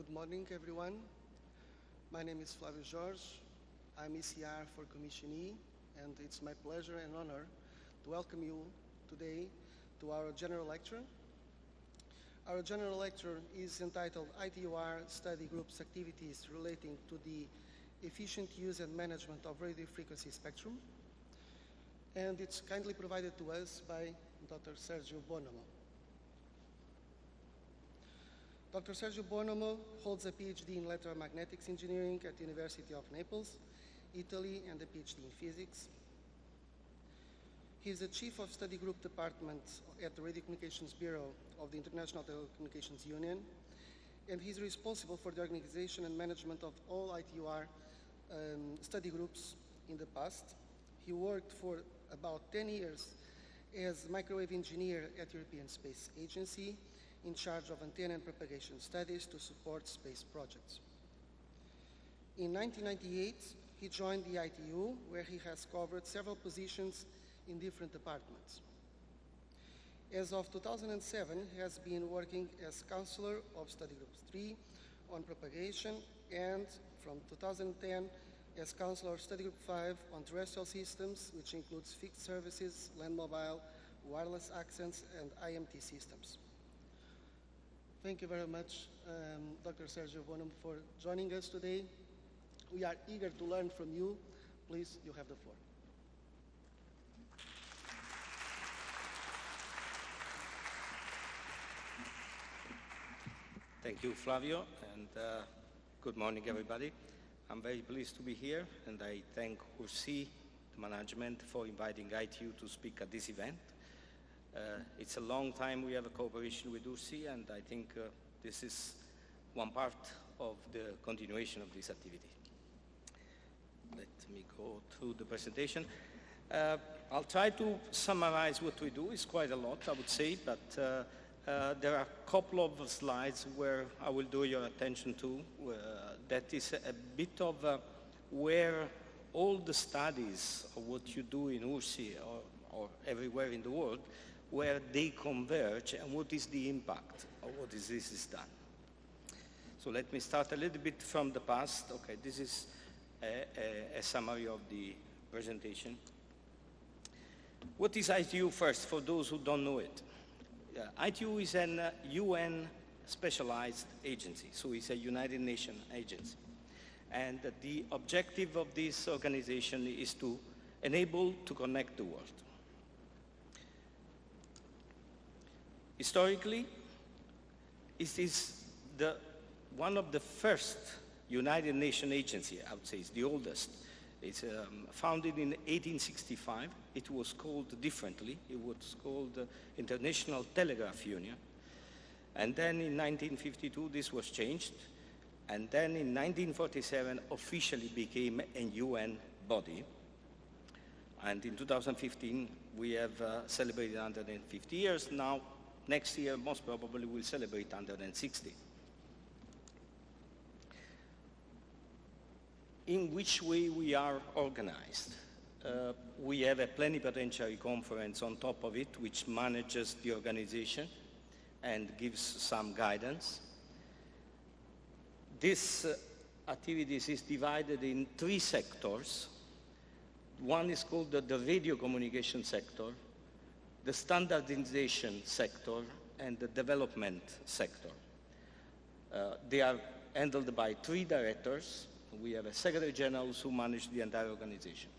Good morning, everyone. My name is Flavio Jorge. I'm ECR for Commissionee, and it's my pleasure and honor to welcome you today to our general lecture. Our general lecture is entitled ITUR Study Group's Activities Relating to the Efficient Use and Management of Radio Frequency Spectrum, and it's kindly provided to us by Dr. Sergio Buonomo. Dr. Sergio Buonomo holds a PhD in electromagnetics engineering at the University of Naples, Italy, and a PhD in physics. He is the Chief of Study Group Department at the Radiocommunications Bureau of the International Telecommunications Union, and he's responsible for the organization and management of all ITUR study groups in the past. He worked for about 10 years as microwave engineer at European Space Agency, in charge of antenna and propagation studies to support space projects. In 1998, he joined the ITU, where he has covered several positions in different departments. As of 2007, he has been working as counselor of Study Group 3 on propagation, and from 2010 as counselor of Study Group 5 on terrestrial systems, which includes fixed services, land mobile, wireless access, and IMT systems. Thank you very much, Dr. Sergio Buonomo, for joining us today. We are eager to learn from you. Please, you have the floor. Thank you, Flavio, and good morning, everybody. I'm very pleased to be here, and I thank URSI, the management, for inviting ITU to speak at this event. It's a long time we have a cooperation with URSI, and I think this is one part of the continuation of this activity. Let me go through the presentation. I'll try to summarize what we do. It's quite a lot, I would say, but there are a couple of slides where I will draw your attention to. That is a bit of where all the studies of what you do in URSI or everywhere in the world, where they converge and what is the impact of what this is done. So let me start a little bit from the past. Okay, this is a summary of the presentation. What is ITU first, for those who don't know it? ITU is an UN specialized agency, so it's a United Nations agency. And the objective of this organization is to enable to connect the world. Historically, it is one of the first United Nations agencies, I would say it's the oldest. It's founded in 1865. It was called differently. It was called International Telegraph Union. And then in 1952, this was changed. And then in 1947, officially became a UN body. And in 2015, we have celebrated 150 years. Now, next year, most probably, we'll celebrate 160. In which way we are organized? We have a plenipotentiary conference on top of it, which manages the organization and gives some guidance. This activities is divided in 3 sectors. One is called the radiocommunication sector, the standardization sector, and the development sector. They are handled by 3 directors. We have a Secretary General who manages the entire organization.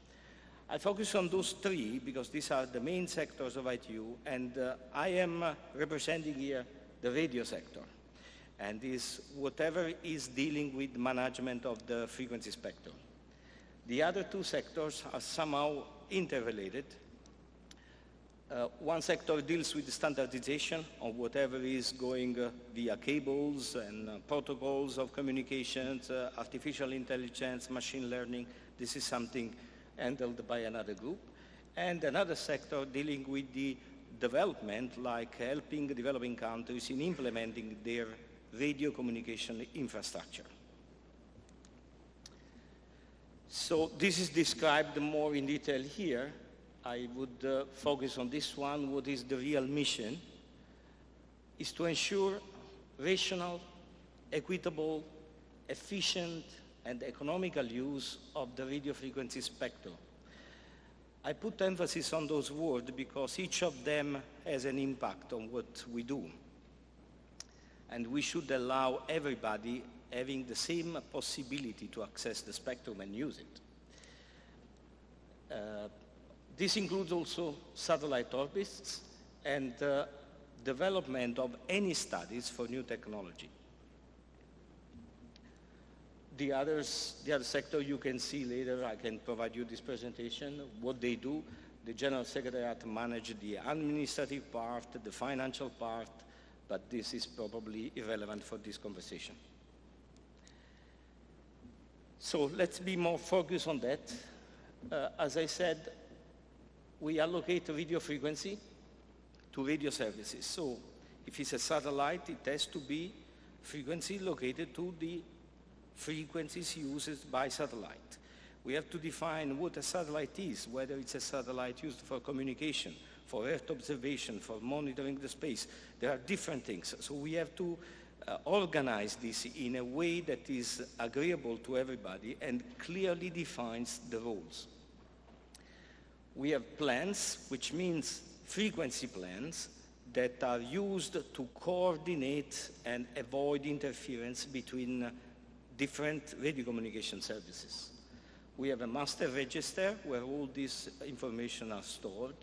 I focus on those 3 because these are the main sectors of ITU, and I am representing here the radio sector, and is whatever is dealing with management of the frequency spectrum. The other 2 sectors are somehow interrelated. One sector deals with the standardization of whatever is going via cables and protocols of communications, artificial intelligence, machine learning. This is something handled by another group. And another sector dealing with the development, like helping developing countries in implementing their radio communication infrastructure. So this is described more in detail here. I would focus on this one. What is the real mission? Is to ensure rational, equitable, efficient, and economical use of the radio frequency spectrum. I put emphasis on those words because each of them has an impact on what we do. And we should allow everybody having the same possibility to access the spectrum and use it. This includes also satellite orbits and development of any studies for new technology. The other sector you can see later. I can provide you this presentation, what they do. The General Secretariat manages the administrative part, the financial part, but this is probably irrelevant for this conversation. So let's be more focused on that. As I said, we allocate radio frequency to radio services. So if it's a satellite, it has to be frequency located to the frequencies used by satellite. We have to define what a satellite is, whether it's a satellite used for communication, for Earth observation, for monitoring the space. There are different things. So we have to organize this in a way that is agreeable to everybody and clearly defines the roles. We have plans, which means frequency plans, that are used to coordinate and avoid interference between different radio communication services. We have a master register where all this information are stored.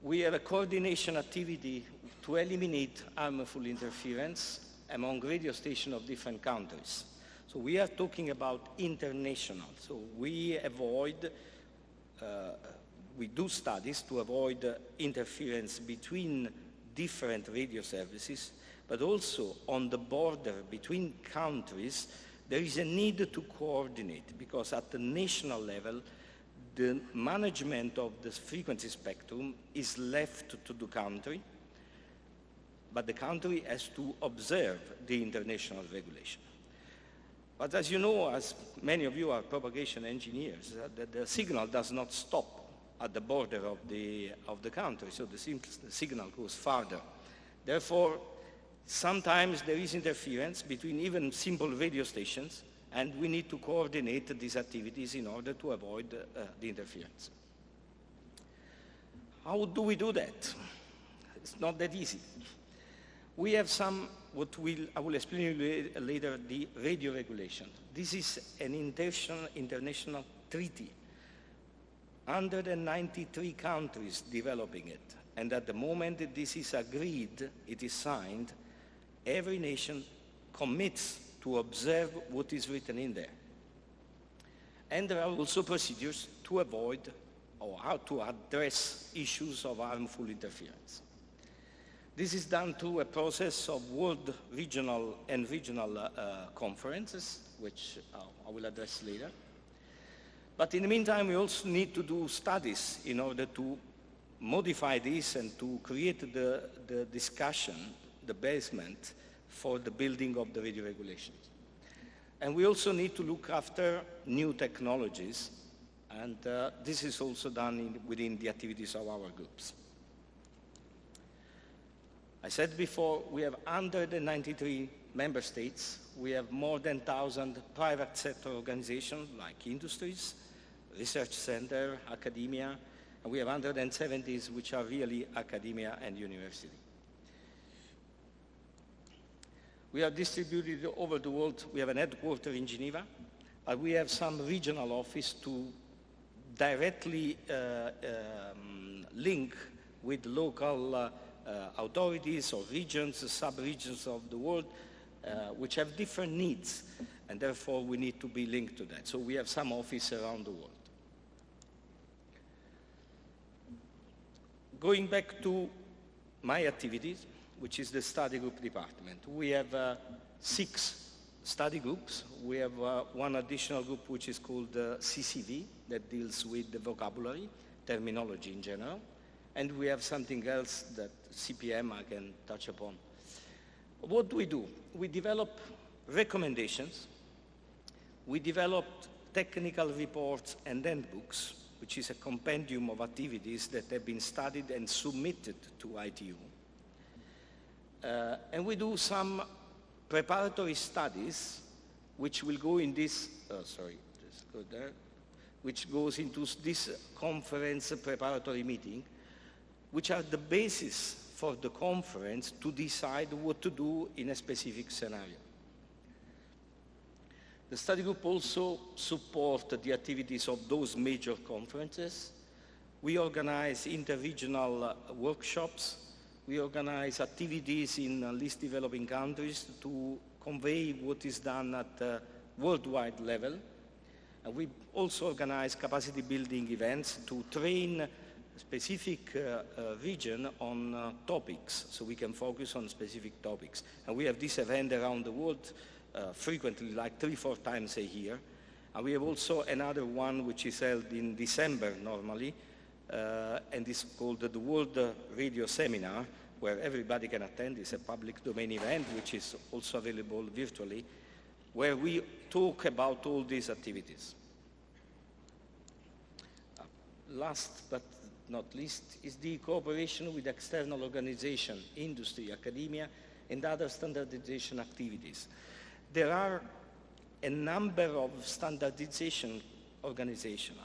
We have a coordination activity to eliminate harmful interference among radio stations of different countries. So we are talking about international. So we avoid, we do studies to avoid interference between different radio services, but also on the border between countries, there is a need to coordinate, because at the national level, the management of the frequency spectrum is left to the country, but the country has to observe the international regulation. But as you know, as many of you are propagation engineers, the signal does not stop at the border of the country, so the signal goes farther. Therefore, sometimes there is interference between even simple radio stations, and we need to coordinate these activities in order to avoid the interference. How do we do that? It's not that easy. We have some, I will explain you later, the radio regulation. This is an international treaty. 193 countries developing it. And at the moment that this is agreed, it is signed, every nation commits to observe what is written in there. And there are also procedures to avoid or how to address issues of harmful interference. This is done through a process of world, regional, and regional conferences, which I will address later. But in the meantime, we also need to do studies in order to modify this and to create the discussion, the basement for the building of the radio regulations. And we also need to look after new technologies, and this is also done within the activities of our groups. I said before, we have 193 member states. We have more than 1,000 private sector organizations like industries, research center, academia, and we have 170 which are really academia and university. We are distributed over the world. We have an headquarters in Geneva, but we have some regional office to directly link with local authorities or regions, sub-regions of the world, which have different needs, and therefore we need to be linked to that. So we have some office around the world. Going back to my activities, which is the study group department. We have 6 study groups. We have one additional group which is called CCV, that deals with the vocabulary, terminology in general. And we have something else that CPM I can touch upon. What do? We develop recommendations. We developed technical reports and handbooks, which is a compendium of activities that have been studied and submitted to ITU. And we do some preparatory studies, which will go in this, just go there, which goes into this conference preparatory meeting, which are the basis for the conference to decide what to do in a specific scenario. The study group also supports the activities of those major conferences. We organize interregional workshops. We organize activities in least developing countries to convey what is done at the worldwide level. And we also organize capacity building events to train a specific region on topics, so we can focus on specific topics. And we have this event around the world frequently, like 3-4 times a year. And we have also another one which is held in December normally, and it's called the World Radio Seminar, where everybody can attend. It's a public domain event which is also available virtually, where we talk about all these activities. Last but not least is the cooperation with external organizations, industry, academia, and other standardization activities. There are a number of standardization organizations.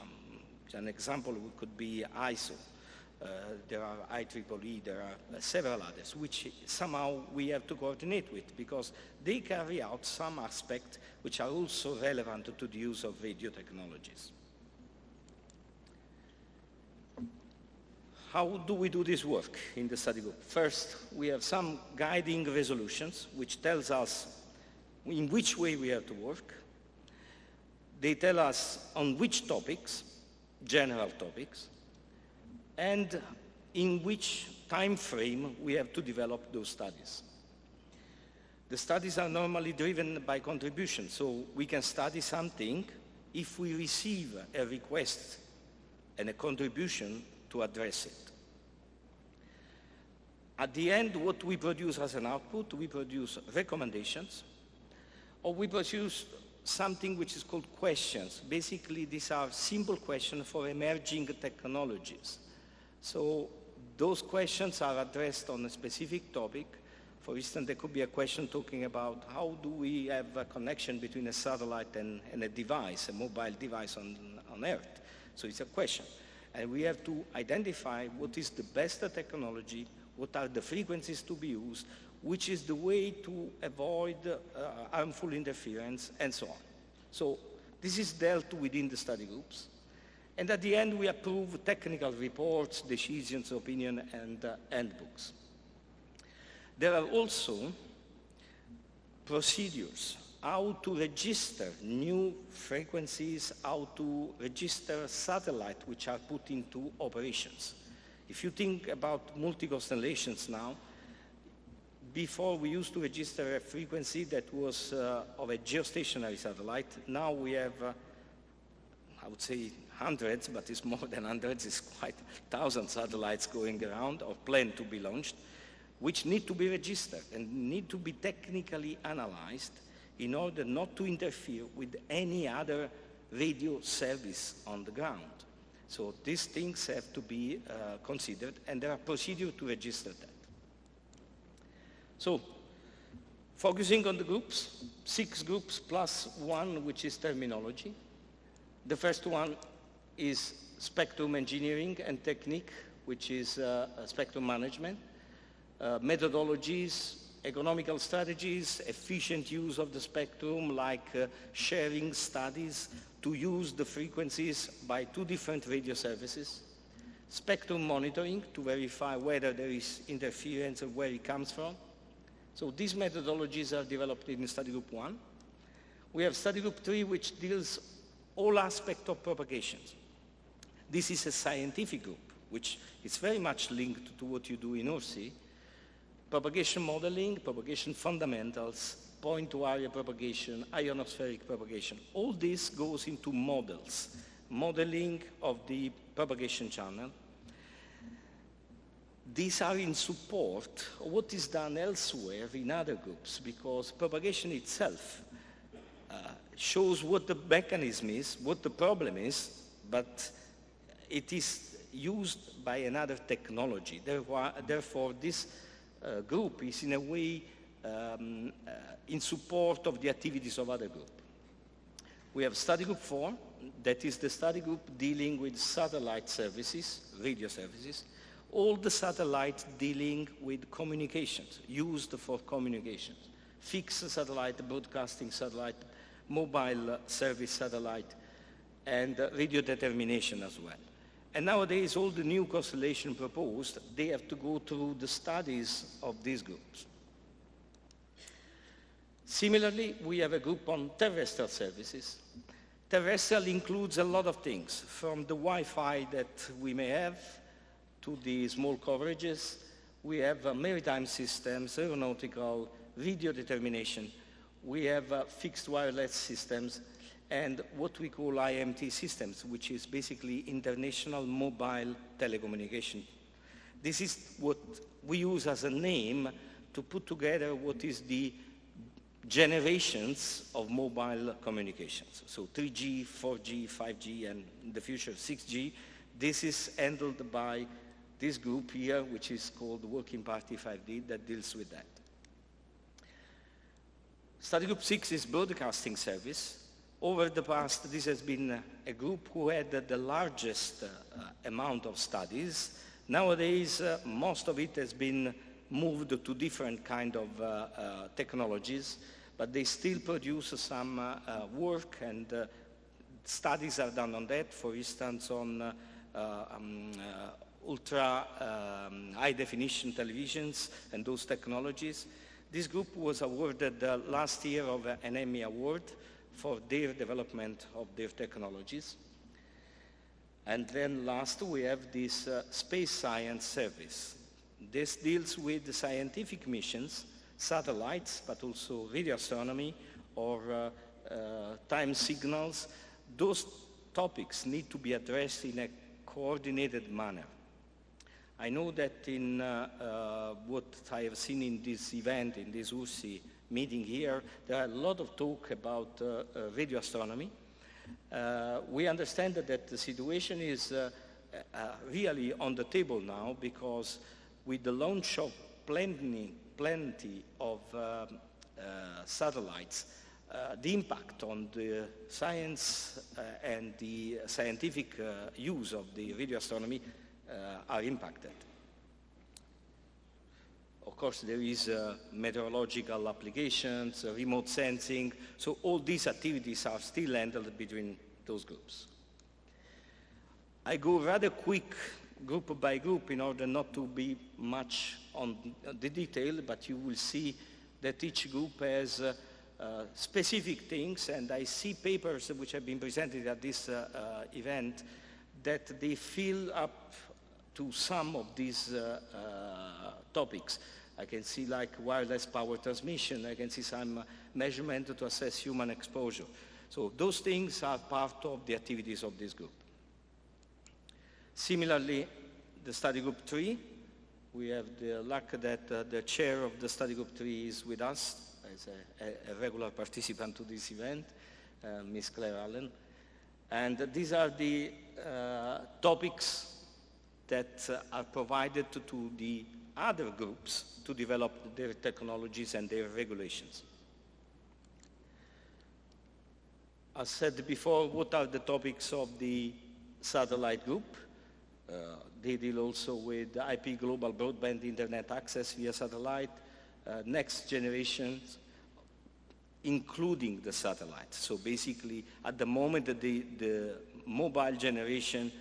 An example could be ISO. There are IEEE, there are several others, which somehow we have to coordinate with because they carry out some aspects which are also relevant to the use of radio technologies. How do we do this work in the study group? First, we have some guiding resolutions which tells us in which way we have to work. They tell us on which topics, general topics, and in which time frame we have to develop those studies. The studies are normally driven by contribution, so we can study something if we receive a request and a contribution to address it. At the end, what we produce as an output, we produce recommendations, or we produce something which is called questions. Basically, these are simple questions for emerging technologies. So those questions are addressed on a specific topic. For instance, there could be a question talking about how do we have a connection between a satellite and a device, a mobile device on Earth. So it's a question. And we have to identify what is the best technology, what are the frequencies to be used, which is the way to avoid harmful interference, and so on. So this is dealt within the study groups. And at the end, we approve technical reports, decisions, opinion, and handbooks. There are also procedures, how to register new frequencies, how to register satellites which are put into operations. If you think about multi-constellations now, before we used to register a frequency that was of a geostationary satellite. Now we have, I would say, hundreds, but it's more than hundreds, it's quite 1,000 satellites going around or planned to be launched, which need to be registered and need to be technically analyzed in order not to interfere with any other radio service on the ground. So these things have to be considered, and there are procedures to register that. So, focusing on the groups, 6 groups plus 1, which is terminology. The first one is spectrum engineering and technique, which is spectrum management, methodologies, economical strategies, efficient use of the spectrum, like sharing studies to use the frequencies by 2 different radio services, spectrum monitoring to verify whether there is interference and where it comes from. So these methodologies are developed in study group 1. We have study group 3, which deals all aspects of propagation. This is a scientific group, which is very much linked to what you do in URSI. Propagation modeling, propagation fundamentals, point-to-area propagation, ionospheric propagation. All this goes into models, modeling of the propagation channel. These are in support of what is done elsewhere in other groups, because propagation itself shows what the mechanism is, what the problem is, but it is used by another technology. Therefore, this group is in a way in support of the activities of other groups. We have study group 4, that is the study group dealing with satellite services, radio services, all the satellites dealing with communications, used for communications, fixed satellite, broadcasting satellite, mobile service satellite, and radio determination as well. And nowadays, all the new constellations proposed, they have to go through the studies of these groups. Similarly, we have a group on terrestrial services. Terrestrial includes a lot of things, from the Wi-Fi that we may have to the small coverages. We have maritime systems, aeronautical, radio determination. We have fixed wireless systems, and what we call IMT systems, which is basically international mobile telecommunication. This is what we use as a name to put together what is the generations of mobile communications. So 3G, 4G, 5G, and in the future 6G. This is handled by this group here, which is called Working Party 5D, that deals with that. Study Group 6 is broadcasting service. Over the past, this has been a group who had the largest amount of studies. Nowadays, most of it has been moved to different kind of technologies, but they still produce some work, and studies are done on that, for instance, on ultra high definition televisions and those technologies. This group was awarded last year of an Emmy Award for their development of their technologies. And then last, we have this space science service. This deals with the scientific missions, satellites, but also radio astronomy or time signals. Those topics need to be addressed in a coordinated manner. I know that in what I have seen in this event, in this URSI meeting here, there are a lot of talk about radio astronomy. We understand that the situation is really on the table now, because with the launch of plenty of satellites, the impact on the science and the scientific use of the radio astronomy are impacted. Of course, there is meteorological applications, remote sensing, so all these activities are still handled between those groups. I go rather quick, group by group, in order not to be much on the detail, but you will see that each group has specific things, and I see papers which have been presented at this event that they fill up to some of these topics. I can see like wireless power transmission, I can see some measurement to assess human exposure. So those things are part of the activities of this group. Similarly, the study group 3, we have the luck that the chair of the study group 3 is with us as a regular participant to this event, Ms. Claire Allen. And these are the topics that are provided to the other groups to develop their technologies and their regulations. As said before, what are the topics of the satellite group? They deal also with IP global broadband internet access via satellite, next generations, including the satellites. So basically, at the moment, the mobile generation,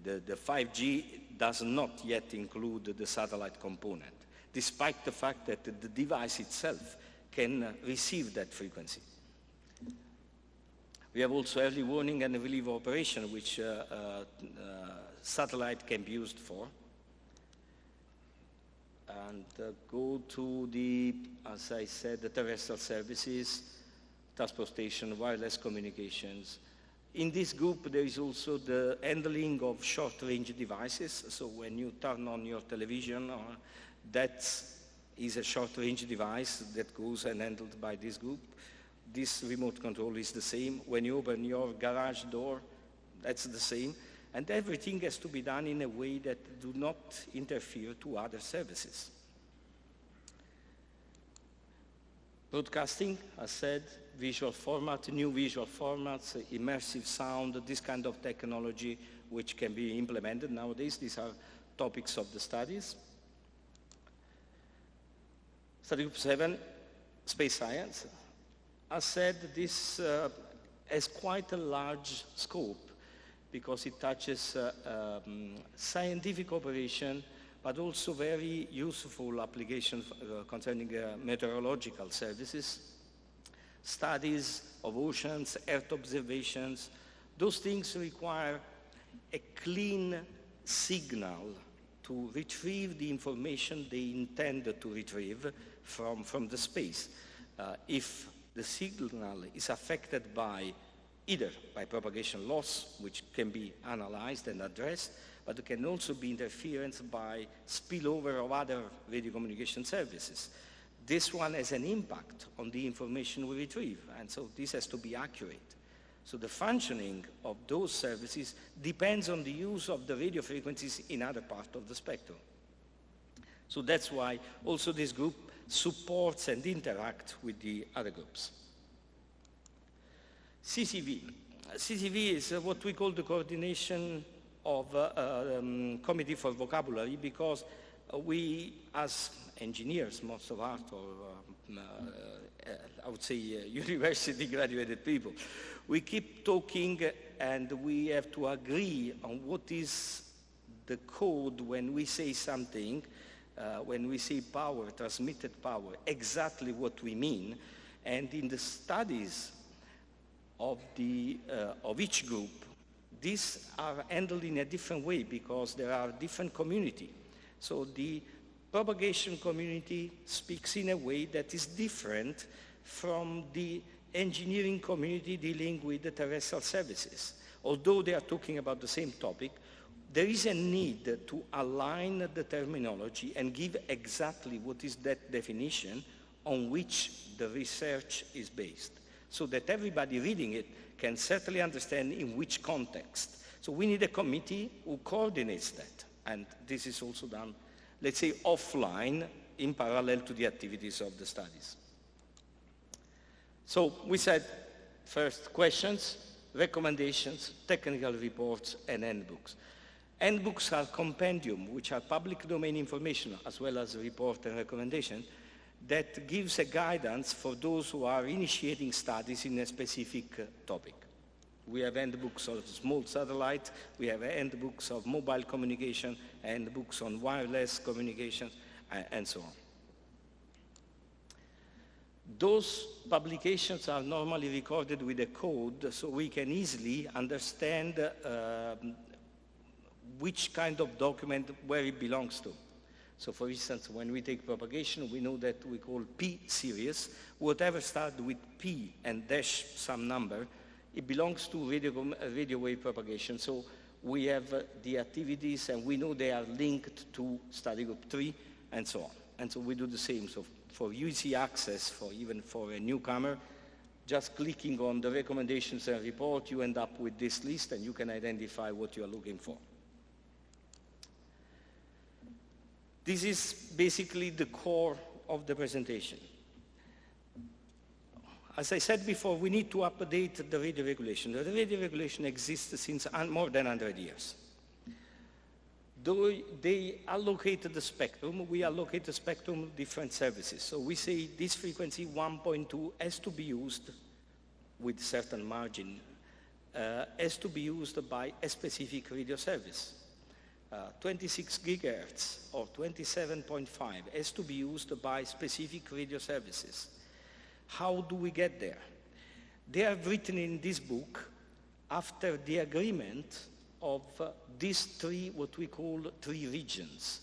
the 5G does not yet include the satellite component, despite the fact that the device itself can receive that frequency. We have also early warning and relief operation, which satellite can be used for. And go to the, as I said, the terrestrial services, transportation, wireless communications. In this group, there is also the handling of short-range devices. So when you turn on your television, that is a short-range device that goes and handled by this group. This remote control is the same. When you open your garage door, that's the same. And everything has to be done in a way that do not interfere to other services. Broadcasting, as said, visual format, new visual formats, immersive sound, this kind of technology which can be implemented nowadays. These are topics of the studies. Study group 7, space science. As said, this has quite a large scope because it touches scientific operation, but also very useful applications concerning meteorological services, studies of oceans, Earth observations. Those things require a clean signal to retrieve the information they intend to retrieve from the space. If the signal is affected by either by propagation loss, which can be analyzed and addressed, but it can also be interference by spillover of other radio communication services. This one has an impact on the information we retrieve, and so this has to be accurate. So the functioning of those services depends on the use of the radio frequencies in other parts of the spectrum. So that's why also this group supports and interacts with the other groups. CCV. CCV is what we call the coordination of Committee for Vocabulary, because we, as engineers, most of us, or I would say university graduated people, we keep talking and we have to agree on what is the code when we say something, when we say power, transmitted power, exactly what we mean. And in the studies of each group, these are handled in a different way because there are different communities. So the propagation community speaks in a way that is different from the engineering community dealing with the terrestrial services. Although they are talking about the same topic, there is a need to align the terminology and give exactly what is that definition on which the research is based, so that everybody reading it can certainly understand in which context. So we need a committee who coordinates that, and this is also done, let's say, offline in parallel to the activities of the studies. So we said first questions, recommendations, technical reports, and handbooks. Handbooks are compendium, which are public domain information, as well as report and recommendation, that gives a guidance for those who are initiating studies in a specific topic. We have handbooks of small satellite, we have handbooks of mobile communication, handbooks on wireless communication, and so on. Those publications are normally recorded with a code, so we can easily understand which kind of document, where it belongs to. So for instance, when we take propagation, we know that we call P series. Whatever starts with P and dash some number, it belongs to radio wave propagation. So we have the activities and we know they are linked to study group 3 and so on. And so we do the same. So for URSI access, even for a newcomer, just clicking on the recommendations and report, you end up with this list and you can identify what you are looking for. This is basically the core of the presentation. As I said before, we need to update the radio regulation. The radio regulation exists since more than 100 years. Though they allocated the spectrum, we allocate the spectrum different services. So we say this frequency 1.2 has to be used with certain margin, has to be used by a specific radio service. 26 gigahertz or 27.5 has to be used by specific radio services. How do we get there? They are written in this book after the agreement of these three, what we call 3 regions.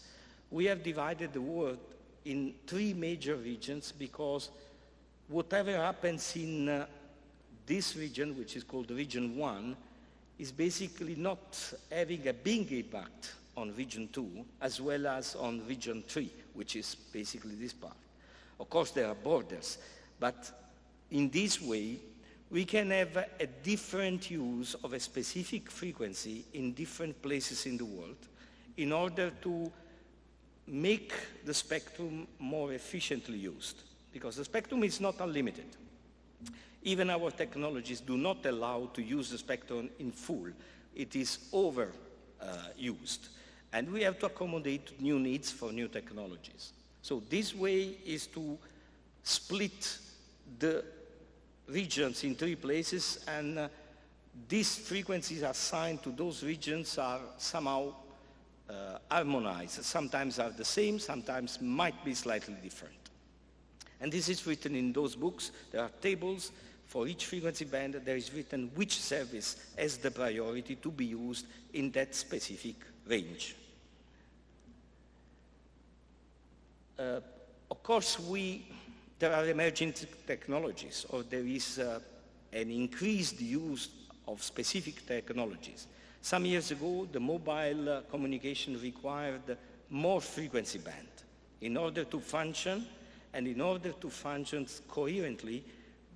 We have divided the world in 3 major regions because whatever happens in this region, which is called region 1, is basically not having a big impact on region 2 as well as on region 3, which is basically this part. Of course, there are borders, but in this way, we can have a different use of a specific frequency in different places in the world in order to make the spectrum more efficiently used. because the spectrum is not unlimited. Even our technologies do not allow to use the spectrum in full. It is overused. And we have to accommodate new needs for new technologies. So this way is to split the regions in 3 places, and these frequencies assigned to those regions are somehow harmonized. Sometimes are the same, sometimes might be slightly different. And this is written in those books. There are tables for each frequency band. There is written which service has the priority to be used in that specific range. Of course, there are emerging technologies, or there is an increased use of specific technologies. Some years ago, the mobile communication required more frequency band in order to function, and in order to function coherently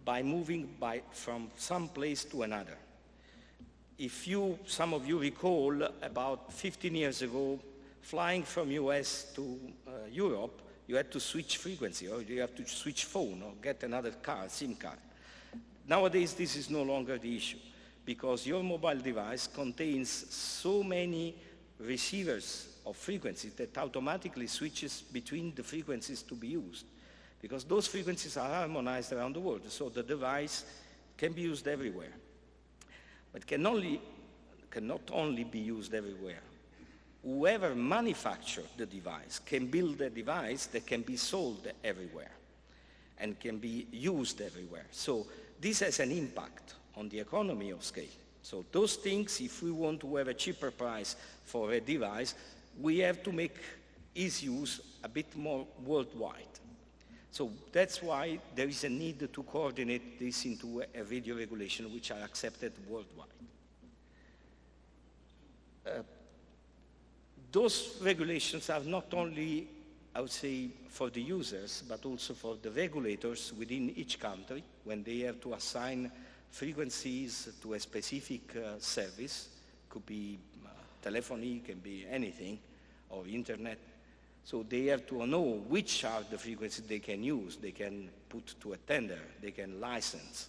by moving from some place to another. If some of you recall, about 15 years ago, flying from US to Europe, you had to switch frequency, or you have to switch phone, or get another card, SIM card. Nowadays, this is no longer the issue, because your mobile device contains so many receivers of frequencies that automatically switches between the frequencies to be used, because those frequencies are harmonized around the world, so the device can be used everywhere. But cannot only be used everywhere. Whoever manufactured the device can build a device that can be sold everywhere and can be used everywhere. So this has an impact on the economy of scale. So those things, if we want to have a cheaper price for a device, we have to make its use a bit more worldwide. So that's why there is a need to coordinate this into a radio regulation which are accepted worldwide. Those regulations are not only, I would say, for the users, but also for the regulators within each country when they have to assign frequencies to a specific service. Could be telephony, can be anything, or internet. So they have to know which are the frequencies they can use, they can put to a tender, they can license.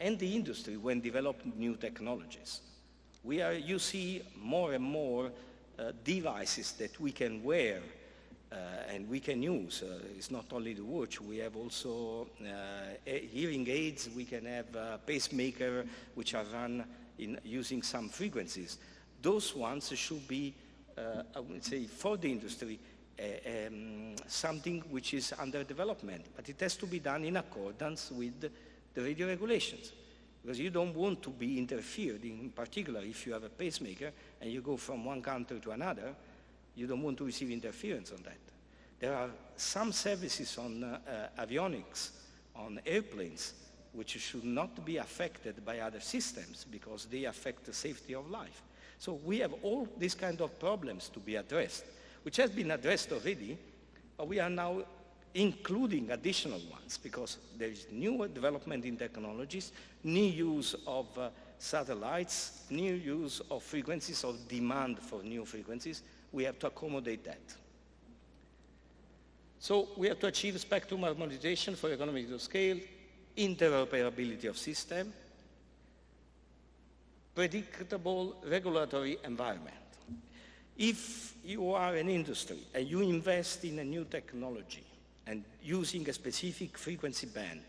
And the industry, when developing new technologies. You see more and more devices that we can wear and we can use. It's not only the watch, we have also hearing aids, we can have pacemaker which are run using some frequencies. Those ones should be, I would say, for the industry, something which is under development, but it has to be done in accordance with the radio regulations. Because you don't want to be interfered, in particular if you have a pacemaker and you go from one country to another, you don't want to receive interference on that. There are some services on avionics, on airplanes, which should not be affected by other systems because they affect the safety of life. So we have all these kind of problems to be addressed, which has been addressed already, but we are now including additional ones because there is new development in technologies, new use of satellites, new use of frequencies, of demand for new frequencies. We have to accommodate that. So we have to achieve spectrum harmonization for economies of scale, interoperability of system, predictable regulatory environment. If you are an industry and you invest in a new technology and using a specific frequency band,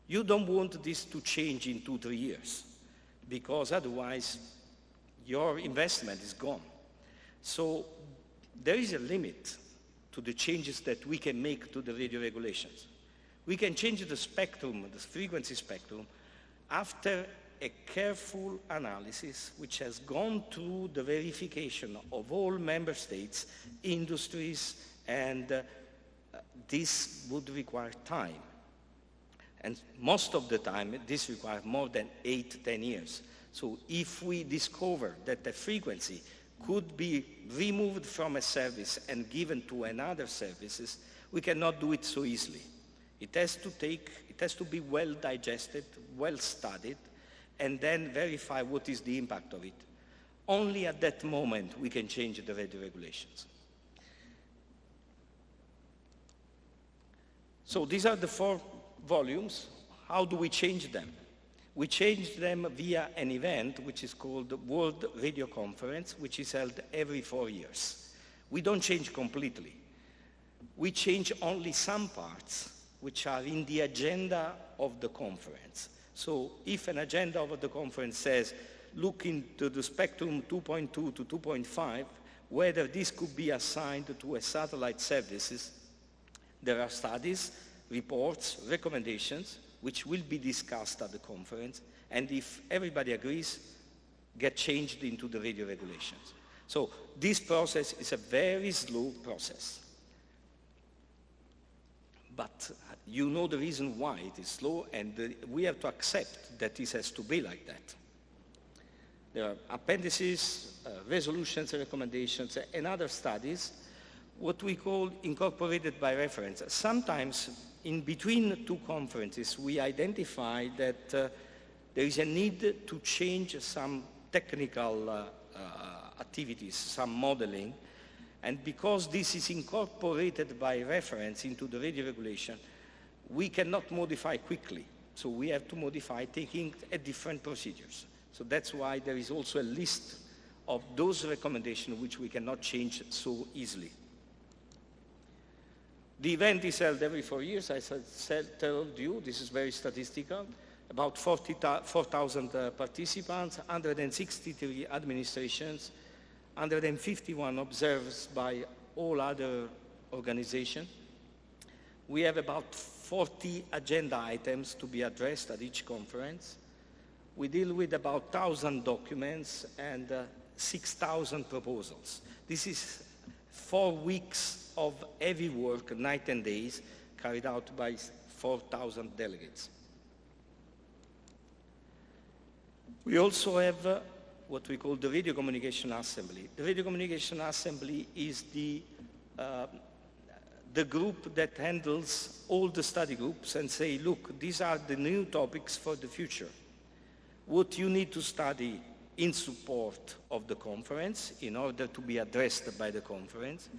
you don't want this to change in 2-3 years because otherwise your investment is gone. So there is a limit to the changes that we can make to the radio regulations. We can change the spectrum, the frequency spectrum, after a careful analysis which has gone through the verification of all member states, industries, and this would require time. And most of the time, this requires more than 8-10 years. So if we discover that the frequency could be removed from a service and given to another services, we cannot do it so easily. It has to be well digested, well studied, and then verify what is the impact of it. Only at that moment we can change the radio regulations. So these are the 4 volumes. How do we change them? We change them via an event which is called the World Radio Conference, which is held every 4 years. We don't change completely. We change only some parts which are in the agenda of the conference. So if an agenda of the conference says, look into the spectrum 2.2 to 2.5, whether this could be assigned to a satellite services, there are studies, reports, recommendations, which will be discussed at the conference, and if everybody agrees, get changed into the radio regulations. So this process is a very slow process. But you know the reason why it is slow, and we have to accept that this has to be like that. There are appendices, resolutions, recommendations, and other studies, what we call incorporated by reference. Sometimes in between 2 conferences, we identify that there is a need to change some technical activities, some modeling, and because this is incorporated by reference into the radio regulation, we cannot modify quickly. So we have to modify taking different procedures. So that's why there is also a list of those recommendations which we cannot change so easily. The event is held every 4 years, as I told you, this is very statistical. About 4,000 participants, 163 administrations, 151 observers by all other organizations. We have about 40 agenda items to be addressed at each conference. We deal with about 1,000 documents and 6,000 proposals. This is 4 weeks of heavy work, night and days, carried out by 4,000 delegates. We also have what we call the Radio Communication Assembly. The Radio Communication Assembly is the group that handles all the study groups and say, look, these are the new topics for the future. What you need to study in support of the conference in order to be addressed by the conference,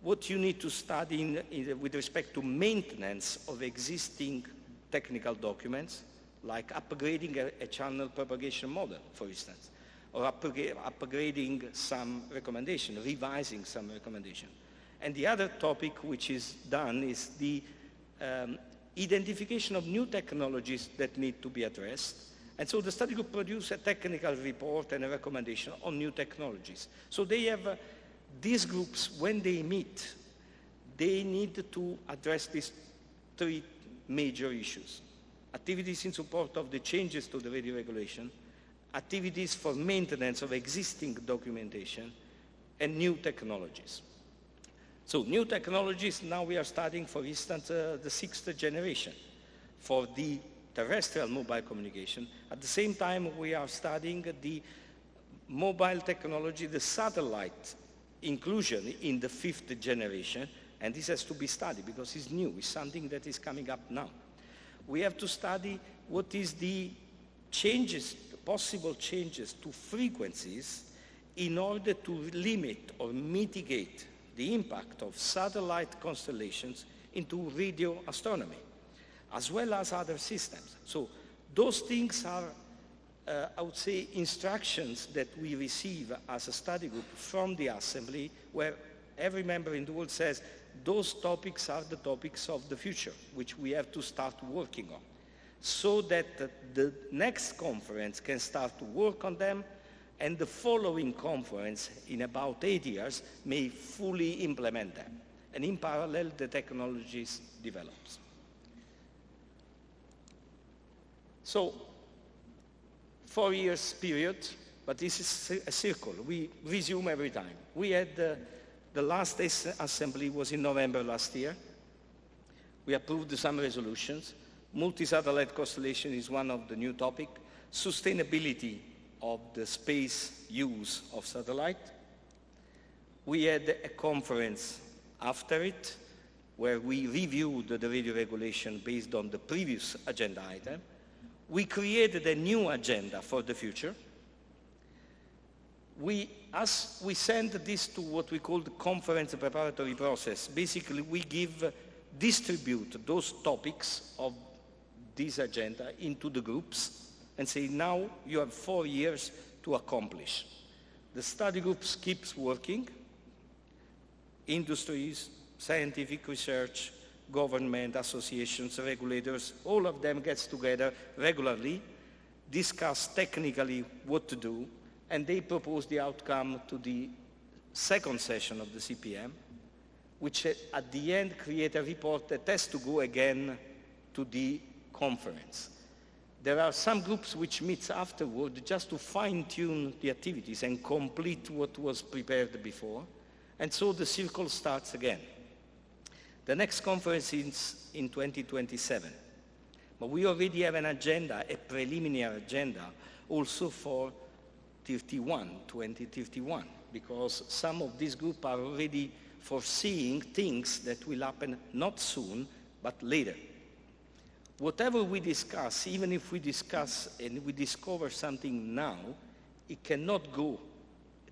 what you need to study with respect to maintenance of existing technical documents, like upgrading a channel propagation model, for instance, or upgrading some recommendation, revising some recommendation. And the other topic which is done is the identification of new technologies that need to be addressed. And so the study group produced a technical report and a recommendation on new technologies. So they have, these groups, when they meet, they need to address these 3 major issues. Activities in support of the changes to the radio regulation, activities for maintenance of existing documentation, and new technologies. So new technologies, now we are studying, for instance, the 6th generation for the terrestrial mobile communication. At the same time, we are studying the mobile technology, the satellite inclusion in the 5th generation, and this has to be studied because it's new, it's something that is coming up now. We have to study what is the changes, possible changes to frequencies in order to limit or mitigate the impact of satellite constellations into radio astronomy, as well as other systems. So those things are, I would say, instructions that we receive as a study group from the assembly, where every member in the world says, those topics are the topics of the future, which we have to start working on, so that the next conference can start to work on them, and the following conference in about 8 years may fully implement them. And in parallel, the technologies develops. So, 4 years period, but this is a circle. We resume every time. We had the last assembly was in November last year. We approved some resolutions. Multi-satellite constellation is one of the new topics. Sustainability of the space use of satellite. We had a conference after it where we reviewed the radio regulation based on the previous agenda item. We created a new agenda for the future. As we send this to what we call the conference preparatory process, basically we give distribute those topics of this agenda into the groups and say, now you have 4 years to accomplish. The study groups keeps working. Industries, scientific research, government, associations, regulators, all of them gets together regularly, discuss technically what to do, and they propose the outcome to the second session of the CPM, which at the end create a report that has to go again to the conference. There are some groups which meet afterward just to fine-tune the activities and complete what was prepared before, and so the circle starts again. The next conference is in 2027, but we already have an agenda, a preliminary agenda, also for 2031, because some of these groups are already foreseeing things that will happen not soon, but later. Whatever we discuss, even if we discuss and we discover something now, it cannot go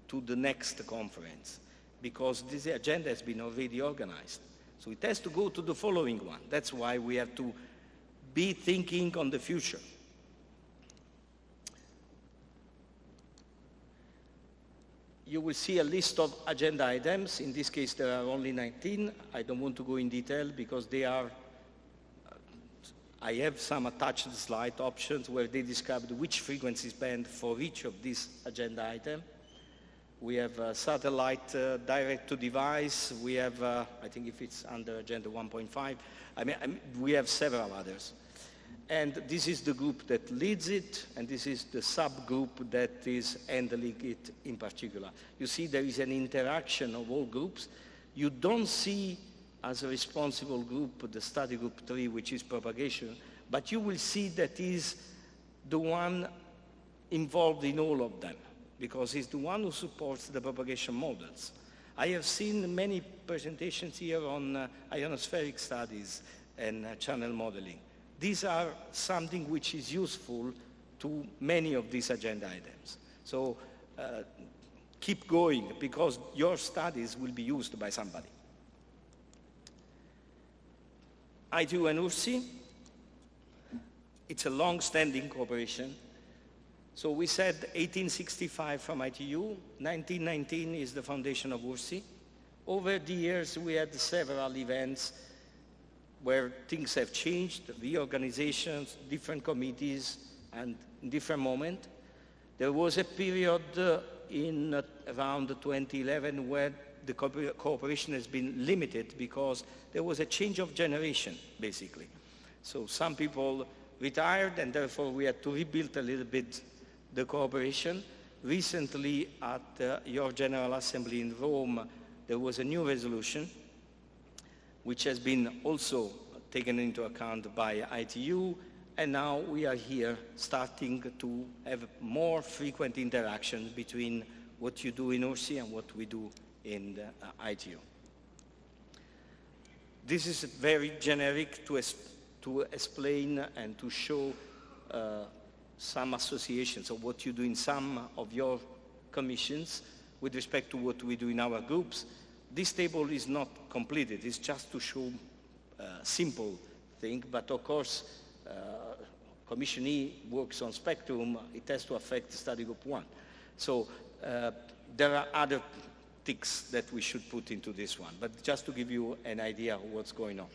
to the next conference, because this agenda has been already organized. So it has to go to the following one. That's why we have to be thinking on the future. You will see a list of agenda items. In this case, there are only 19. I don't want to go in detail because they are, I have some attached slide options where they describe which frequency band for each of these agenda items. We have satellite direct-to-device. We have, I think if it's under agenda 1.5, we have several others. And this is the group that leads it, and this is the subgroup that is handling it in particular. You see there is an interaction of all groups. You don't see as a responsible group the study group 3, which is propagation, but you will see that is the one involved in all of them, because he's the one who supports the propagation models. I have seen many presentations here on ionospheric studies and channel modeling. These are something which is useful to many of these agenda items. So keep going, because your studies will be used by somebody. ITU and URSI, it's a long-standing cooperation. So we said 1865 from ITU, 1919 is the foundation of URSI. Over the years, we had several events where things have changed, reorganizations, different committees, and in different moments. There was a period in around 2011 where the cooperation has been limited because there was a change of generation, basically. So some people retired, and therefore we had to rebuild a little bit the cooperation. Recently, at your General Assembly in Rome, there was a new resolution, which has been also taken into account by ITU, and now we are here starting to have more frequent interaction between what you do in URSI and what we do in the ITU. This is very generic to explain and to show some associations of what you do in some of your commissions with respect to what we do in our groups. This table is not completed. It's just to show a simple thing, but of course, Commission E works on spectrum. It has to affect study group 1. So there are other ticks that we should put into this one, but just to give you an idea of what's going on.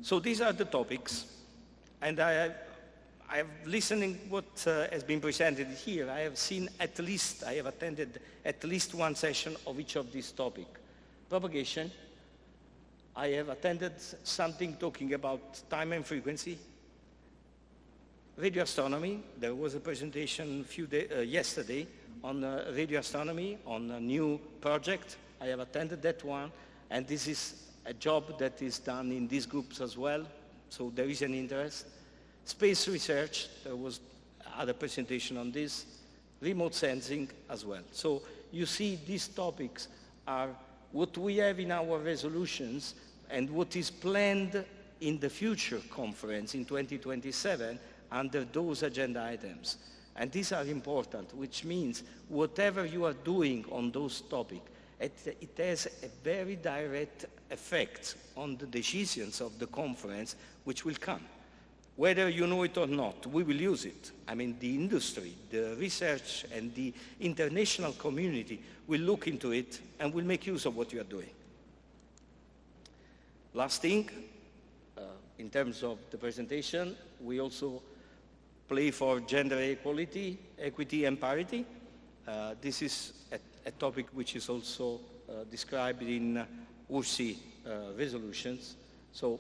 So these are the topics, and I have listening what has been presented here. I have seen at least, I have attended at least one session of each of these topics. Propagation, I have attended something talking about time and frequency. Radio astronomy, there was a presentation yesterday on radio astronomy, on a new project. I have attended that one, and this is a job that is done in these groups as well, so there is an interest. Space research, there was other presentation on this, remote sensing as well. So you see these topics are what we have in our resolutions and what is planned in the future conference in 2027 under those agenda items. And these are important, which means whatever you are doing on those topics It has a very direct effect on the decisions of the conference which will come. Whether you know it or not, we will use it. I mean, the industry, the research, and the international community will look into it and will make use of what you are doing. Last thing, in terms of the presentation, we also play for gender equality, equity, and parity. This is a topic which is also described in URSI resolutions. So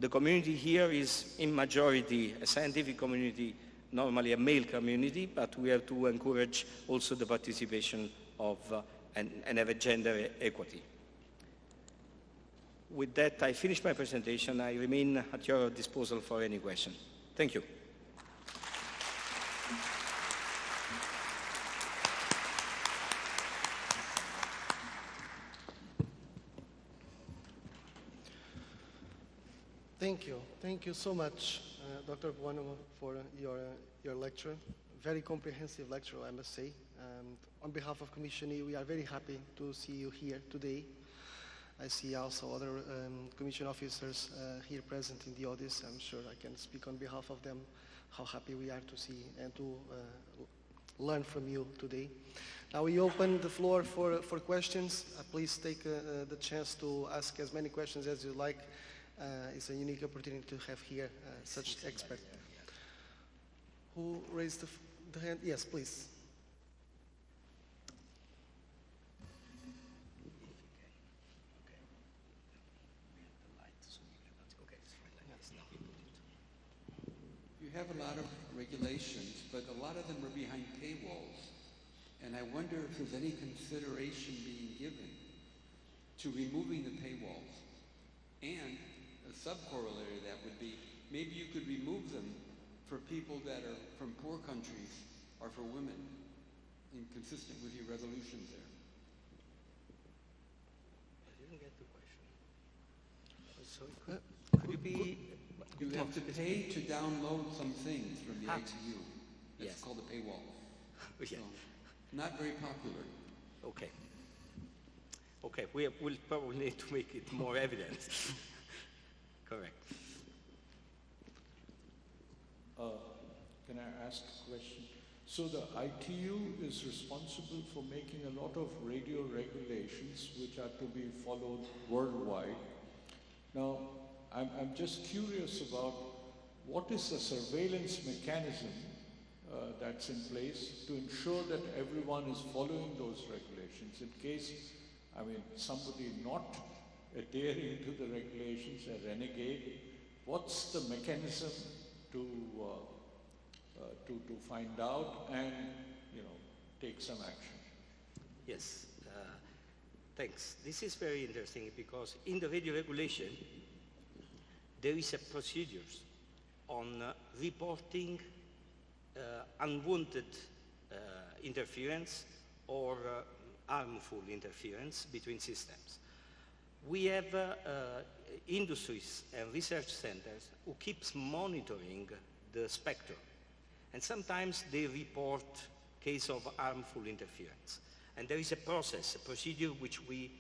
the community here is in majority a scientific community, normally a male community, but we have to encourage also the participation of and have a gender equity. With that, I finish my presentation. I remain at your disposal for any question. Thank you. Thank you. Thank you so much, Dr. Buonomo, for your lecture. Very comprehensive lecture, I must say. On behalf of Commission E, we are very happy to see you here today. I see also other Commission officers here present in the audience. I'm sure I can speak on behalf of them, how happy we are to see and to learn from you today. Now we open the floor for questions. Please take the chance to ask as many questions as you like. It's a unique opportunity to have here such experts. Who raised the hand? Yes, please. You have a lot of regulations, but a lot of them are behind paywalls. And I wonder if there's any consideration being given to removing the paywalls. And a sub-corollary of that would be, maybe you could remove them for people that are from poor countries or for women, inconsistent with your resolutions there. I didn't get the question. So could you be... You have to pay to download some things from the ITU. That's called a paywall. Yeah. So, not very popular. Okay. Okay, we'll probably need to make it more evident. Correct. Can I ask a question? So the ITU is responsible for making a lot of radio regulations which are to be followed worldwide. Now, I'm just curious about what is the surveillance mechanism that's in place to ensure that everyone is following those regulations in case, I mean, somebody not adhering to the regulations, a renegade. What's the mechanism to find out and, you know, take some action? Yes, thanks. This is very interesting because in the radio regulation, there is a procedure on reporting unwanted interference or harmful interference between systems. We have industries and research centers who keeps monitoring the spectrum, and sometimes they report case of harmful interference. And there is a process, a procedure which we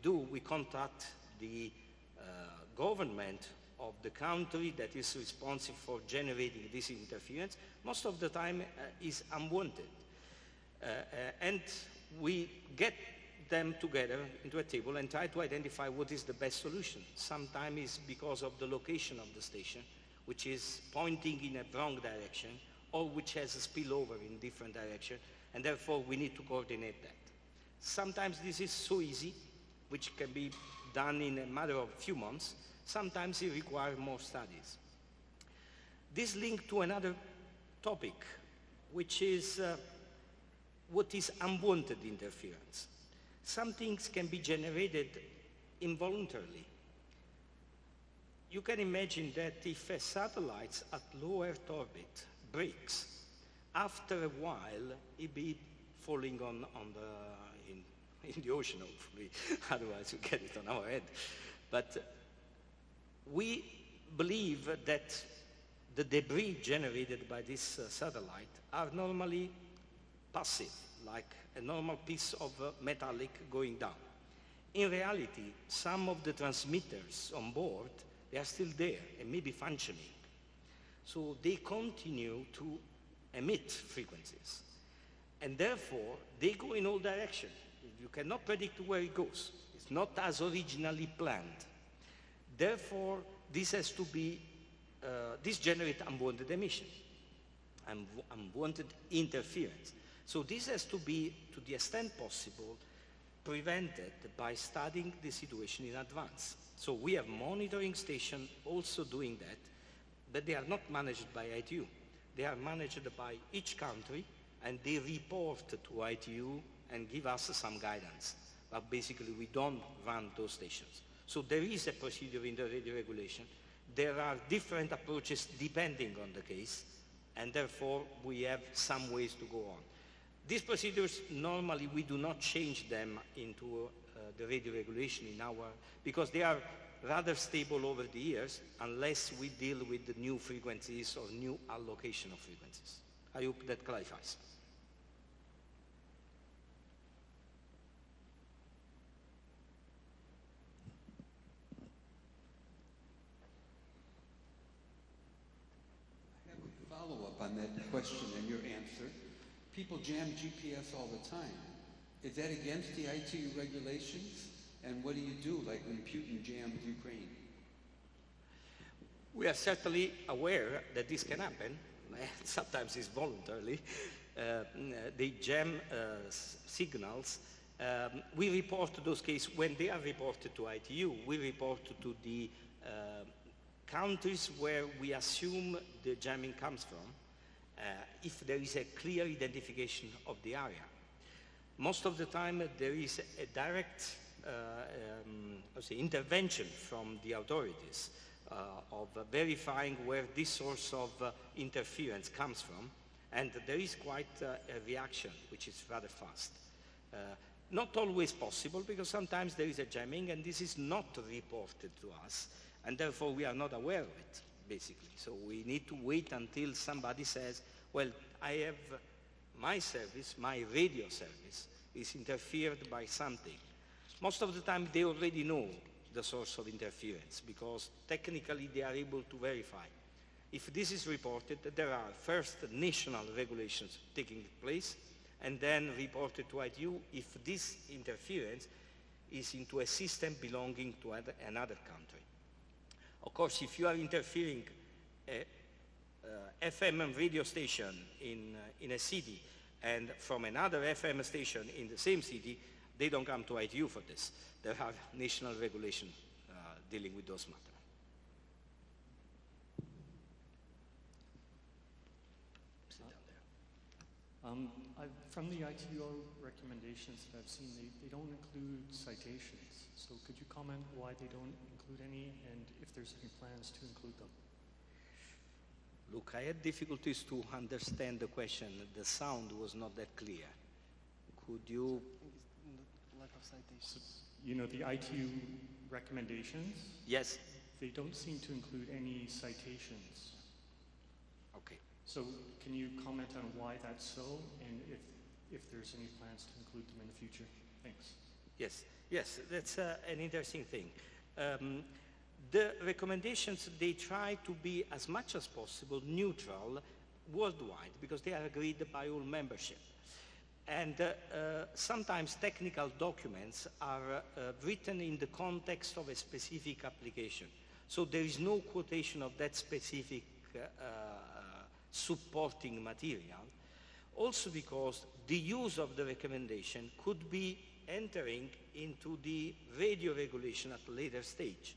do. We contact the government of the country that is responsible for generating this interference. Most of the time is unwanted. And we get them together into a table and try to identify what is the best solution. Sometimes it's because of the location of the station, which is pointing in a wrong direction, or which has a spillover in different direction, and therefore we need to coordinate that. Sometimes this is so easy, which can be done in a matter of few months. Sometimes it requires more studies. This links to another topic, which is what is unwanted interference. Some things can be generated involuntarily. You can imagine that if a satellite at low Earth orbit breaks, after a while it be falling in the ocean, hopefully, otherwise we get it on our head. But we believe that the debris generated by this satellite are normally passive. like a normal piece of metallic going down. In reality, some of the transmitters on board, they are still there and maybe functioning. So they continue to emit frequencies. And therefore, they go in all directions. You cannot predict where it goes. It's not as originally planned. Therefore, this has to be, this generates unwanted emission, unwanted interference. So this has to be, to the extent possible, prevented by studying the situation in advance. So we have monitoring stations also doing that, but they are not managed by ITU. They are managed by each country, and they report to ITU and give us some guidance. But basically, we don't run those stations. So there is a procedure in the radio regulation. There are different approaches depending on the case, and therefore we have some ways to go on. These procedures, normally we do not change them into the radio regulation in our, because they are rather stable over the years unless we deal with the new frequencies or new allocation of frequencies. I hope that clarifies. I have a follow-up on that question and your answer. People jam GPS all the time. Is that against the ITU regulations? And what do you do, like when Putin jammed Ukraine? We are certainly aware that this can happen. Sometimes it's voluntarily. They jam signals. We report those cases when they are reported to ITU. We report to the countries where we assume the jamming comes from, if there is a clear identification of the area. Most of the time, there is a direct intervention from the authorities of verifying where this source of interference comes from, and there is quite a reaction, which is rather fast. Not always possible, because sometimes there is a jamming, and this is not reported to us, and therefore we are not aware of it, basically. So we need to wait until somebody says, well, I have my service, my radio service, is interfered by something. Most of the time they already know the source of interference, because technically they are able to verify. If this is reported, there are first national regulations taking place, and then reported to ITU if this interference is into a system belonging to another country. Of course, if you are interfering FM radio station in a city and from another FM station in the same city, they don't come to ITU for this. There are national regulations dealing with those matters. Sit down there. From the ITU recommendations that I've seen, they don't include citations. So could you comment why they don't include any, and if there's any plans to include them? Look, I had difficulties to understand the question. The sound was not that clear. Could you? Lack of citations. So, you know, the ITU recommendations? Yes. They don't seem to include any citations. Okay. So can you comment on why that's so, and if there's any plans to include them in the future? Thanks. Yes, that's an interesting thing. The recommendations, they try to be as much as possible neutral worldwide, because they are agreed by all membership. And sometimes technical documents are written in the context of a specific application. So there is no quotation of that specific supporting material. Also because the use of the recommendation could be entering into the radio regulation at a later stage.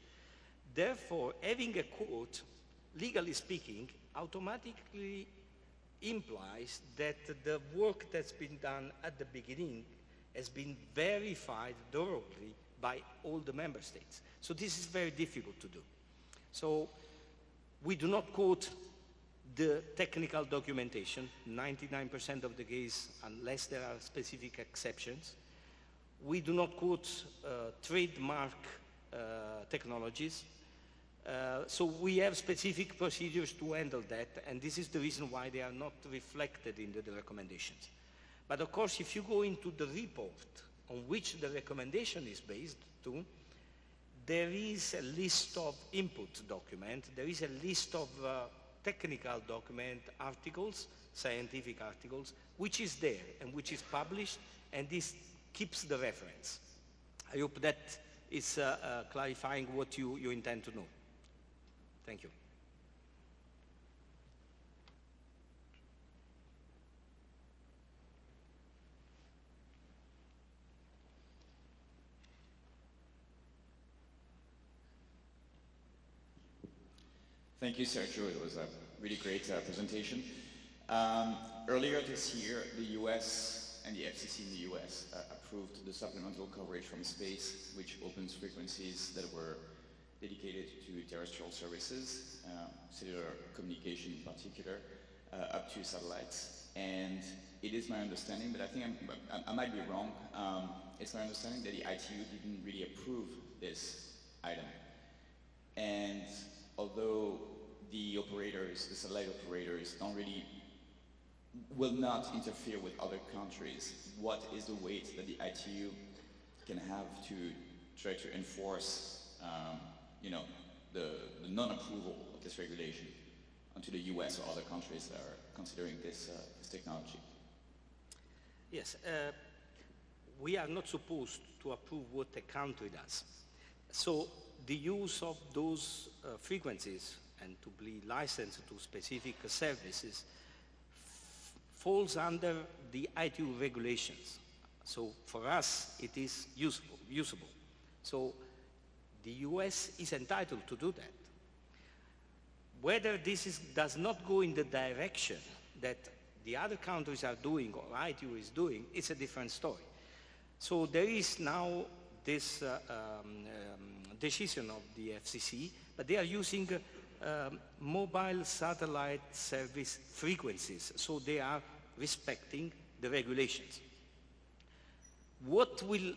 Therefore, having a quote, legally speaking, automatically implies that the work that's been done at the beginning has been verified thoroughly by all the member states. So this is very difficult to do. So we do not quote the technical documentation, 99% of the case, unless there are specific exceptions. We do not quote trademark technologies. So we have specific procedures to handle that, and this is the reason why they are not reflected in the recommendations. But of course, if you go into the report on which the recommendation is based to, there is a list of input document, there is a list of technical document articles, scientific articles, which is there and which is published, and this keeps the reference. I hope that is clarifying what you intend to know. Thank you. Thank you, Sergio. It was a really great presentation. Earlier this year, the US and the FCC in the US approved the supplemental coverage from space, which opens frequencies that were dedicated to terrestrial services, cellular communication in particular, up to satellites. And it is my understanding, but I think I might be wrong, it's my understanding that the ITU didn't really approve this item. And although the operators, the satellite operators, will not interfere with other countries, what is the weight that the ITU can have to try to enforce, the non-approval of this regulation onto the US or other countries that are considering this technology? Yes, we are not supposed to approve what a country does. So the use of those frequencies and to be licensed to specific services falls under the ITU regulations. So for us, it is usable. So the US is entitled to do that. Whether this does not go in the direction that the other countries are doing or ITU is doing, it's a different story. So there is now this decision of the FCC, but they are using mobile satellite service frequencies, so they are respecting the regulations. What will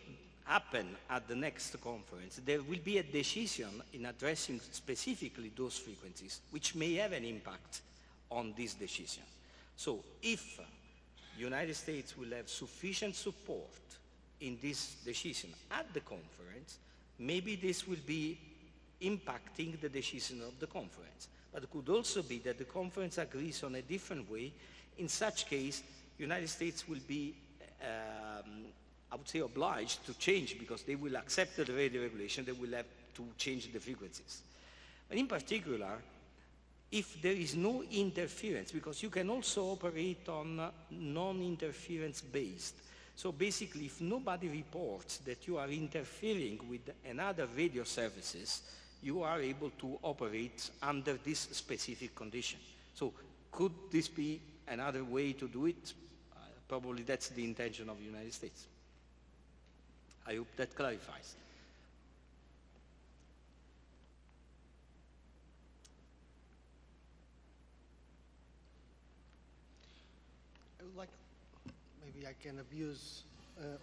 happen at the next conference? There will be a decision in addressing specifically those frequencies, which may have an impact on this decision. So if the United States will have sufficient support in this decision at the conference, maybe this will be impacting the decision of the conference. But it could also be that the conference agrees on a different way. In such case, the United States will be, I would say, obliged to change, because they will accept the radio regulation, they will have to change the frequencies. And in particular, if there is no interference, because you can also operate on non-interference based. So basically, if nobody reports that you are interfering with another radio services, you are able to operate under this specific condition. So could this be another way to do it? Probably that's the intention of the United States. I hope that clarifies. I would like, maybe I can abuse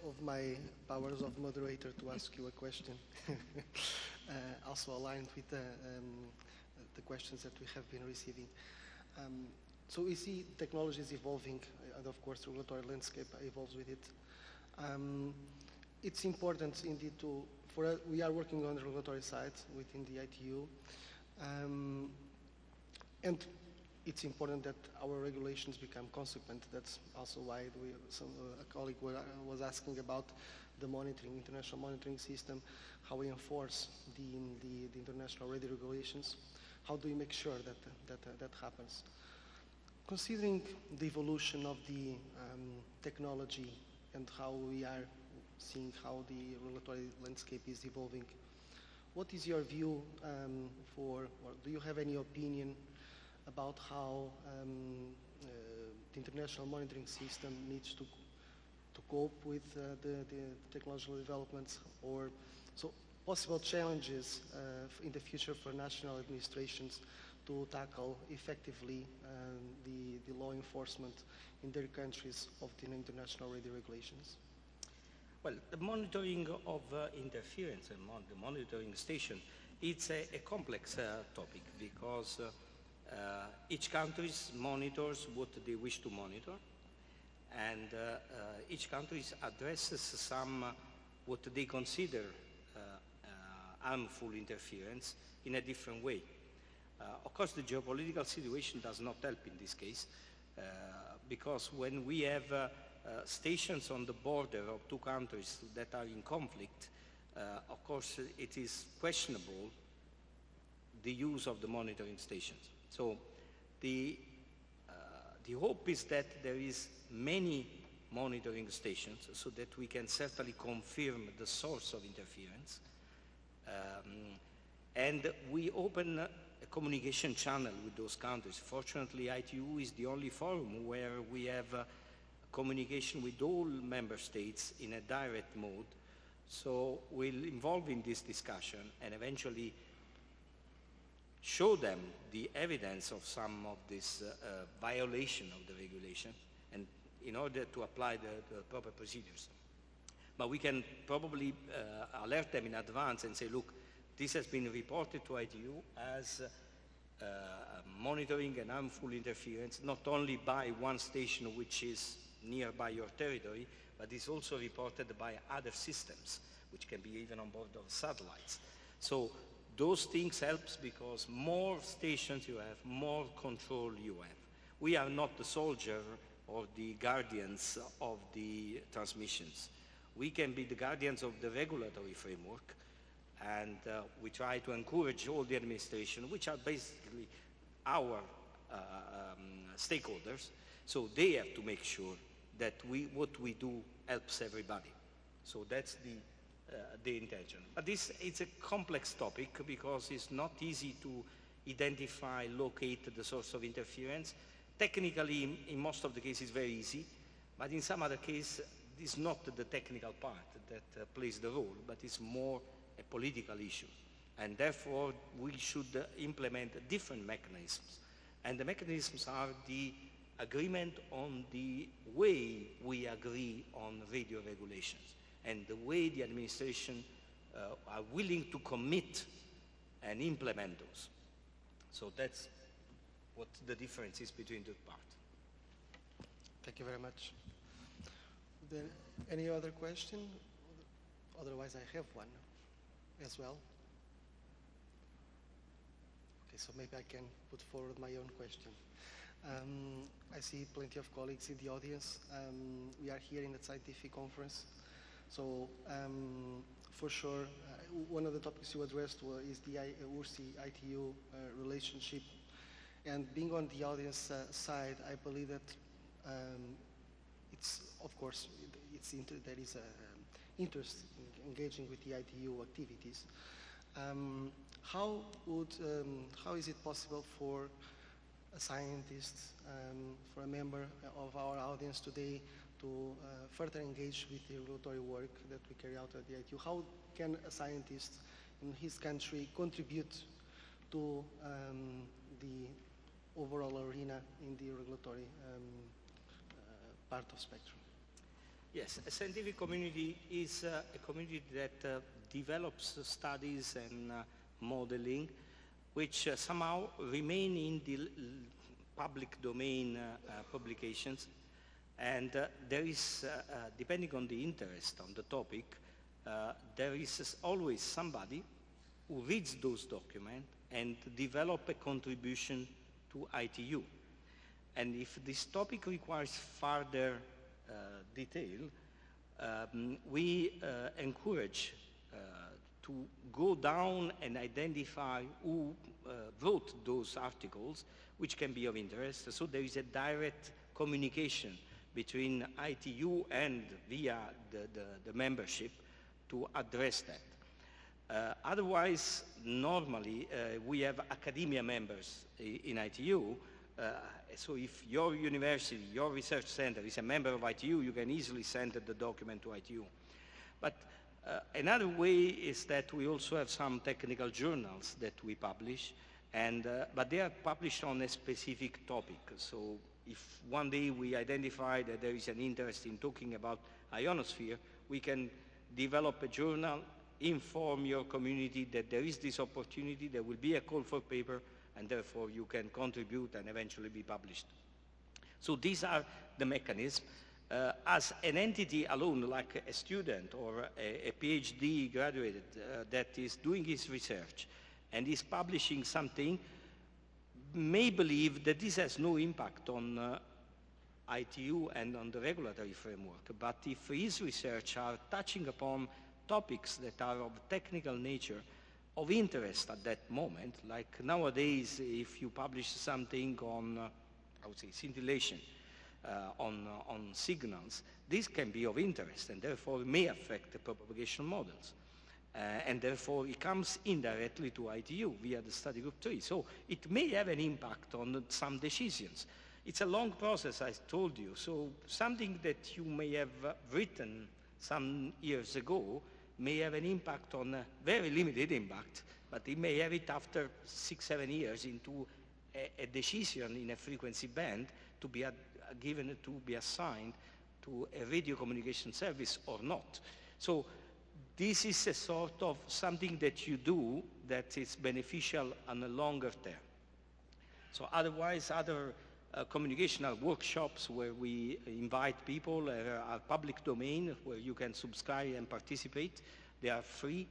of my powers of moderator to ask you a question. Also aligned with the questions that we have been receiving. So we see technology is evolving, and of course the regulatory landscape evolves with it. It's important indeed we are working on the regulatory side within the ITU, and it's important that our regulations become consequent. That's also why a colleague was asking about the monitoring, international monitoring system, how we enforce the international radio regulations. How do we make sure that happens? Considering the evolution of the technology and how we are seeing how the regulatory landscape is evolving, what is your view or do you have any opinion about how the international monitoring system needs to cope with the technological developments, or so possible challenges in the future for national administrations to tackle effectively the law enforcement in their countries of the international radio regulations? Well, the monitoring of interference and the monitoring station, it's a complex topic, because each country monitors what they wish to monitor, and each country addresses some what they consider harmful interference in a different way. Of course, the geopolitical situation does not help in this case, because when we have stations on the border of two countries that are in conflict, of course, it is questionable the use of the monitoring stations. So the hope is that there is many monitoring stations so that we can certainly confirm the source of interference. And we open a communication channel with those countries. Fortunately, ITU is the only forum where we have communication with all member states in a direct mode. So we'll involve in this discussion and eventually show them the evidence of some of this violation of the regulation, and in order to apply the proper procedures. But we can probably alert them in advance and say, look, this has been reported to ITU as monitoring and harmful interference, not only by one station which is nearby your territory, but is also reported by other systems, which can be even on board of satellites. So those things helps because more stations you have, more control you have. We are not the soldier or the guardians of the transmissions. We can be the guardians of the regulatory framework, and we try to encourage all the administration, which are basically our stakeholders, so they have to make sure that what we do helps everybody. So that's the intention. But it's a complex topic because it's not easy to identify, locate the source of interference. Technically, in most of the cases, very easy, but in some other cases, it's not the technical part that plays the role, but it's more a political issue. And therefore, we should implement different mechanisms. And the mechanisms are the agreement on the way we agree on radio regulations and the way the administration are willing to commit and implement those. So that's what the difference is between the parts. Thank you very much. Then, any other question? Otherwise, I have one as well. Okay, so maybe I can put forward my own question. I see plenty of colleagues in the audience. We are here in the scientific conference. So for sure, one of the topics you addressed is the URSI ITU relationship. And being on the audience side, I believe that it's, of course, there is interest in engaging with the ITU activities. How is it possible for a scientist, for a member of our audience today to further engage with the regulatory work that we carry out at the ITU? How can a scientist in his country contribute to the overall arena in the regulatory part of spectrum? Yes, a scientific community is a community that develops studies and modeling which somehow remain in the public domain publications. And there is, depending on the interest on the topic, there is always somebody who reads those documents and develop a contribution to ITU. And if this topic requires further detail, we encourage to go down and identify who wrote those articles, which can be of interest. So there is a direct communication between ITU and via the membership to address that. Otherwise, normally, we have academia members in ITU. So if your university, your research center is a member of ITU, you can easily send the document to ITU. But another way is that we also have some technical journals that we publish, and but they are published on a specific topic. So if one day we identify that there is an interest in talking about ionosphere, we can develop a journal, inform your community that there is this opportunity, there will be a call for paper, and therefore you can contribute and eventually be published. So these are the mechanisms. as an entity alone, like a student or a PhD graduate that is doing his research and is publishing something, may believe that this has no impact on ITU and on the regulatory framework. But if his research are touching upon topics that are of technical nature, of interest at that moment, like nowadays, if you publish something on, I would say, scintillation, on signals, this can be of interest and therefore may affect the propagation models. And therefore it comes indirectly to ITU via the study group 3. So it may have an impact on some decisions. It's a long process, I told you. So something that you may have written some years ago may have an impact on a very limited impact, but it may have it after 6-7 years into a decision in a frequency band to be given to be assigned to a radio communication service or not. So this is a sort of something that you do that is beneficial on a longer term. So otherwise, other communicational workshops where we invite people are public domain where you can subscribe and participate. They are free.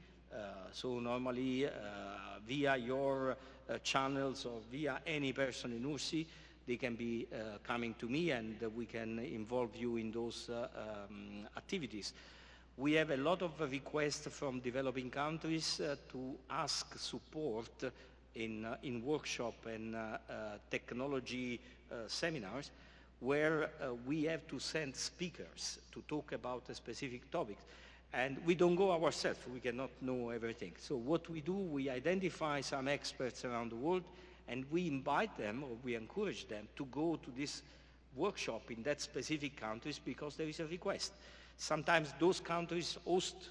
So normally via your channels or via any person in URSI, they can be coming to me and we can involve you in those activities. We have a lot of requests from developing countries to ask support in workshop and technology seminars where we have to send speakers to talk about a specific topic. And we don't go ourselves, we cannot know everything. So what we do, we identify some experts around the world and we invite them or we encourage them to go to this workshop in that specific countries because there is a request. Sometimes those countries host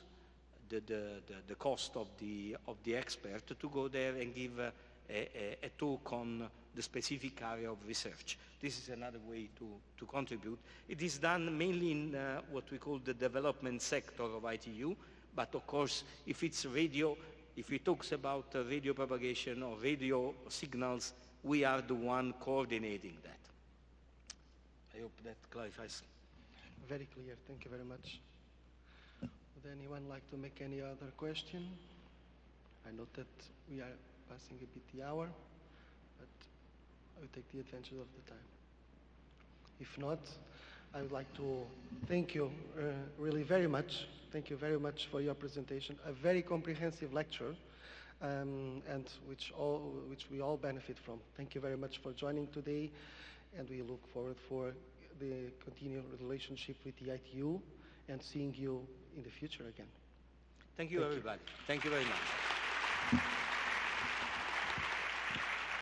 the cost of the expert to go there and give a talk on the specific area of research. This is another way to contribute. It is done mainly in what we call the development sector of ITU, but of course, if it's radio, if it talks about radio propagation or radio signals, we are the one coordinating that. I hope that clarifies. Very clear. Thank you very much. Would anyone like to make any other question? I note that we are passing a bit the hour, but I will take the advantage of the time. If not, I would like to thank you really very much. Thank you very much for your presentation. A very comprehensive lecture, and which we all benefit from. Thank you very much for joining today, and we look forward for the continued relationship with the ITU and seeing you in the future again. Thank you, everybody. Thank you very much.